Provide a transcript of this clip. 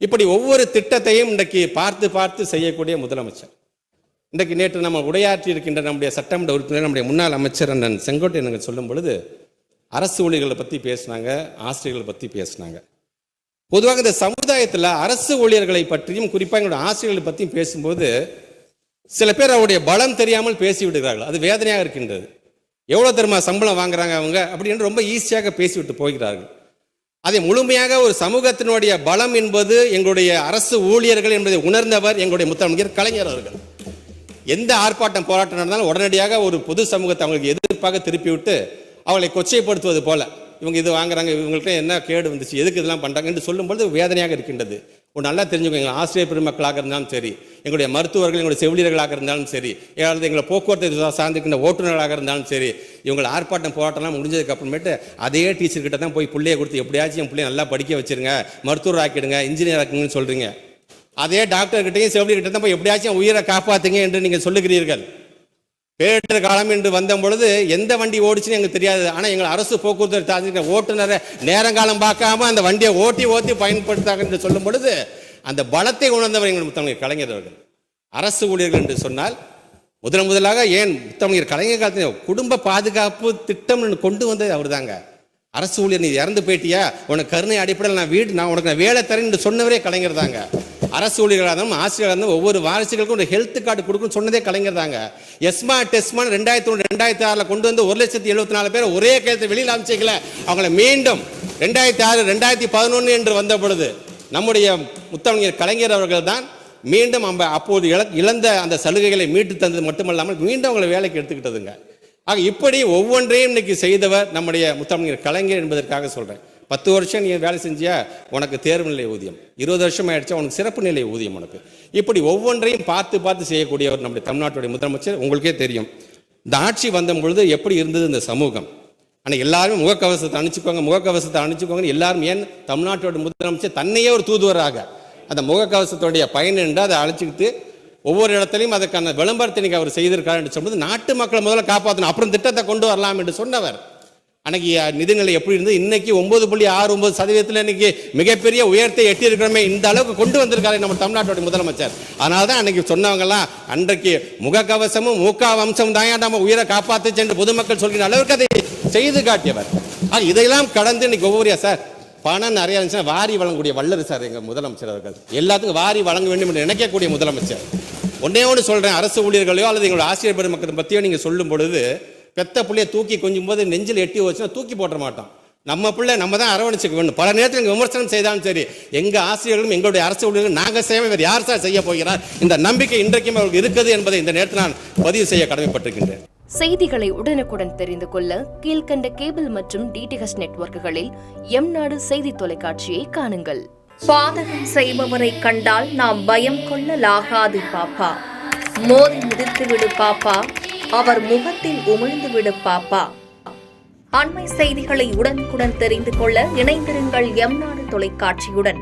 இப்படி ஒவ்வொரு திட்டத்தையும் இன்றைக்கு பார்த்து பார்த்து செய்யக்கூடிய முதலமைச்சர். இன்றைக்கு நேற்று நம்ம உரையாற்றி இருக்கின்ற நம்முடைய சட்டமன்ற உறுப்பினர், நம்முடைய முன்னாள் அமைச்சர் அண்ணன் செங்கோட்டையன் சொல்லும் பொழுது அரசு ஊழியர்களை பற்றி பேசினாங்க, ஆசிரியர்களை பற்றி பேசினாங்க. பொதுவாக இந்த சமுதாயத்தில் அரசு ஊழியர்களை பற்றியும் குறிப்பாக எங்களுடைய ஆசிரியர்களை பற்றியும் பேசும்போது சில பேர் அவருடைய பலம் தெரியாமல் பேசிவிடுகிறார்கள். அது வேதனையாக இருக்கின்றது. எவ்வளோ தெரியுமா சம்பளம் வாங்குறாங்க அவங்க அப்படின்னு ரொம்ப ஈஸியாக பேசிவிட்டு போகிறார்கள். அதை முழுமையாக ஒரு சமூகத்தினுடைய பலம் என்பது எங்களுடைய அரசு ஊழியர்கள் என்பதை உணர்ந்தவர் எங்களுடைய முதலமைச்சர் கலைஞர் அவர்கள். எந்த ஆர்ப்பாட்டம் போராட்டம் நடந்தாலும் உடனடியாக ஒரு பொது சமூகத்தை அவங்களுக்கு எதிர்ப்பாக திருப்பிவிட்டு அவங்களை கொச்சைப்படுத்துவது போல, இவங்க இது வாங்குறாங்க, இவங்கள்ட்ட என்ன கேடு வந்துச்சு, எதுக்கு இதெல்லாம் பண்ணுறாங்க என்று சொல்லும்போது வேதனையாக இருக்கின்றது. ஒரு நல்லா தெரிஞ்சுக்கோங்க, எங்கள் ஆசிரியர் பெருமக்களாக இருந்தாலும் சரி, எங்களுடைய மருத்துவர்கள், எங்களுடைய செவிலியர்களாக இருந்தாலும் சரி, ஏதாவது எங்களை போக்குவரத்து சார்ந்திருக்கின்ற ஓட்டுநர்களாக இருந்தாலும் சரி, இவங்களை ஆர்ப்பாட்டம் போராட்டம்லாம் முடிஞ்சதுக்கு அப்புறமேட்டு அதே டீச்சர்கிட்ட தான் போய் பிள்ளையை கொடுத்து எப்படியாச்சும் என் பிள்ளைய நல்லா படிக்க வச்சிருங்க, மருத்துவர் ஆக்கிடுங்க, இன்ஜினியர் ஆக்குங்கன்னு சொல்கிறீங்க. அதே டாக்டர்கிட்டையும் செவிலியர்கிட்ட தான் போய் எப்படியாச்சும் உயிரை காப்பாற்றுங்க என்று நீங்கள் சொல்லுகிறீர்கள். பேரிடர் காலம் என்று வந்த பொழுது எந்த வண்டி ஓடிச்சுன்னு எங்களுக்கு தெரியாது. ஆனால் எங்கள் அரசு போக்குவரத்து சார்ந்த ஓட்டுநரை நேரங்காலம் பார்க்காம அந்த வண்டியை ஓட்டி பயன்படுத்தாங்க என்று சொல்லும் பொழுது அந்த பலத்தை உணர்ந்தவர் எங்கள் முத்தமிழர் கலைஞர் அவர்கள். அரசு ஊழியர்கள் என்று சொன்னால் முதலாக ஏன் முத்தமிழர் கலைஞர் காலத்தில் குடும்ப பாதுகாப்பு திட்டம் கொண்டு வந்தது அவர் தாங்க. அரசு ஊழியர் நீ இறந்து போயிட்டியா, உனக்கு கருணை அடிப்படையில் நான் உனக்கு வேலை தரேன் என்று சொன்னவரே கலைஞர் தாங்க. அரசு ஊழியர்களாக இருந்தாலும் ஆசிரியர்களாக இருந்தாலும் ஒவ்வொரு வாரிசுகளுக்கும் ஒரு ஹெல்த் கார்டு கொடுக்குன்னு சொன்னதே கலைஞர் தாங்க. எஸ்மா டெஸ்மான் 2001 2006 கொண்டு வந்து 1,74,000 பேர் ஒரே கையெழுத்து வெளியில் அமைச்சிக்கல. அவங்களை மீண்டும் 2006 2011 என்று வந்த பொழுது நம்முடைய முத்தமிழர் கலைஞர் அவர்கள் தான் மீண்டும் அப்போது இழந்த அந்த சலுகைகளை மீட்டு தந்தது மட்டுமல்லாமல் மீண்டும் அவங்களை வேலைக்கு எடுத்துக்கிட்டதுங்க. ஆக இப்படி ஒவ்வொன்றையும் இன்னைக்கு செய்தவர் நம்முடைய முத்தமிழர் கலைஞர் என்பதற்காக சொல்கிறேன். 10 வருஷம் நீ வேலை செஞ்சியா உனக்கு தேர்வு நிலை ஊதியம், 20 வருஷம் ஆயிடுச்சா உனக்கு சிறப்பு நிலை ஊதியம் உனக்கு. இப்படி ஒவ்வொன்றையும் பார்த்து செய்யக்கூடியவர் நம்முடைய தமிழ்நாட்டுடைய முதலமைச்சர். உங்களுக்கே தெரியும் இந்த ஆட்சி வந்த பொழுது எப்படி இருந்தது இந்த சமூகம். ஆனால் எல்லாரும் முகக்கவசத்தை அணிச்சுக்கோங்க எல்லாரும். ஏன் தமிழ்நாட்டோட முதலமைச்சர் தன்னையே ஒரு தூதுவராக அந்த முகக்கவசத்துடைய பயன் என்று அதை அழைச்சிக்கிட்டு ஒவ்வொரு இடத்துலையும் அதற்கான விளம்பரத்தை இன்னைக்கு அவர் செய்திருக்காரு என்று சொல்வது நாட்டு மக்களை முதல்ல காப்பாற்றணும், அப்புறம் திட்டத்தை கொண்டு வரலாம் என்று சொன்னவர். அன்னைக்கு நிதிநிலை எப்படி இருந்தது, இன்னைக்கு 9.69% இன்னைக்கு மிகப்பெரிய உயர்த்தை எட்டி இருக்கிறோமே, இந்த அளவுக்கு கொண்டு வந்திருக்காரு நம்ம தமிழ்நாட்டோட முதலமைச்சர். அதனால தான் அன்னைக்கு சொன்னவங்கலாம் அன்றைக்கு முகக்கவசமும் மூக்காவம்சம் தான் நம்ம உயிரை காப்பாற்று சென்று பொதுமக்கள் சொல்கிற அளவுக்கு அதை செய்து காட்டியவர். இதையெல்லாம் கடந்து இன்னைக்கு ஒவ்வொரு சார் பணம் நிறைய இருந்துச்சுன்னா வாரி வழங்கக்கூடிய வல்லர் சார் எங்கள் முதலமைச்சர் அவர்கள். எல்லாத்துக்கும் வாரி வழங்க வேண்டும் என்று நினைக்கக்கூடிய முதலமைச்சர். ஒன்று சொல்கிறேன், அரசு ஊழியர்களையோ அல்லது எங்களோட ஆசிரியர் பெருமக்களை பற்றியோ நீங்கள் சொல்லும் பொழுது பெத்த பிள்ளையை தூக்கி கொஞ்சம் போது நெஞ்சில் எட்டி வச்சுன்னா தூக்கி போட்ட மாட்டோம். நம்ம பிள்ளை நம்ம தான் அரவணைச்சுக்க வேண்டும். பல நேரத்தில் எங்கள் விமர்சனம் செய்தாலும் சரி, எங்கள் ஆசிரியர்களும் எங்களுடைய அரசு ஊழியர்களும் நாங்கள் செய்ய வேறு யார் சார் செய்ய போகிறார், இந்த நம்பிக்கை இன்றைக்கும் அவர்களுக்கு இருக்குது என்பதை இந்த நேரத்தில் நான் பதிவு செய்ய கடமைப்பட்டிருக்கின்றேன். செய்திகளை உடனுக்குடன் தெரிந்து கொள்ள கீழ்கண்ட கேபிள் மற்றும் டிடிஹெச் நெட்வொர்க்குகளில் எம்நாடு செய்தி தொலைக்காட்சியை காணுங்கள். பாதகம் செய்பவரை கண்டால் நாம் பயம் கொள்ளலாகாது பாப்பா, மோதி மிதித்து விடு பாப்பா, அவர் முகத்தில் உமிழ்ந்து விடு பாப்பா. அண்மை செய்திகளை உடனுக்குடன் தெரிந்து கொள்ள இணைந்திருங்கள் எம்நாடு தொலைக்காட்சியுடன்.